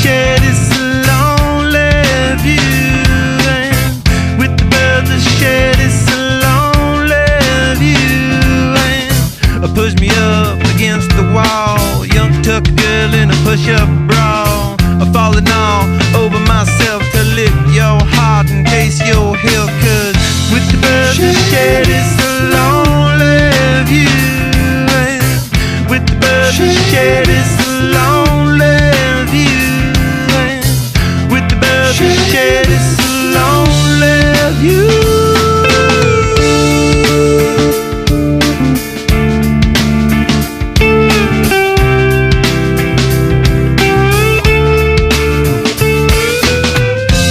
shed it's a lonely view, and with the birds that shed it's a lonely view, and push me up against the wall, young tuck girl in a push-up bra, falling all over myself to lick your heart in case you're here, 'cause with the birds that shed it's a lonely view, and with the birds that shed it's a lonely view, and with the birds that shed it's a lonely view.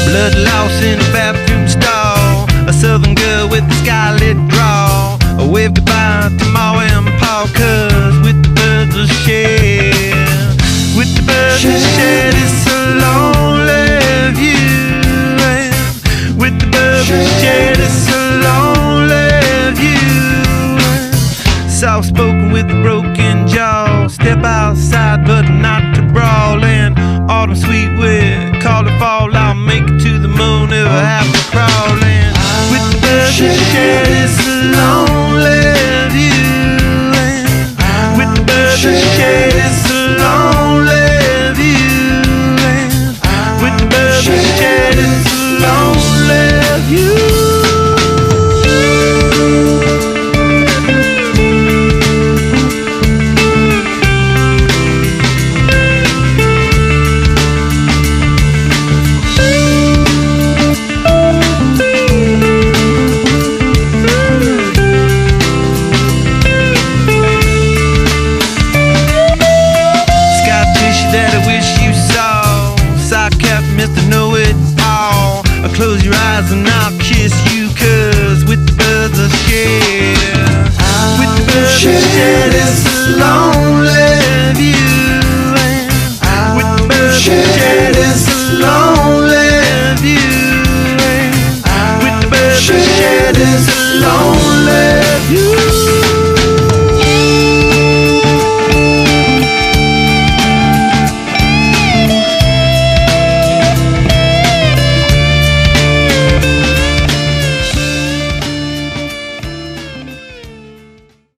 Blood lost in a bathroom stall, a southern girl with a skylit draw, a wave goodbye to Ma and Pa, 'cause with the birds that shed, with the birds that shed it's a lonely view, and with the birds that shed it's a lonely view, soft spoken with a broken jaw, step outside but not to brawl, and autumn sweet with call it fall, I'll make it to the moon if I have to crawl in. With the birds that shed it's a lonely view, and with the birds that shed it's a lonely view, and with the birds that shed it's a lonely view. Mr. Know-It-All, close your eyes and I'll kiss you, 'cause with the birds that shed, with the birds that shed it's a lonely view, and with the birds that shed it's a lonely view, and with the birds that shed it's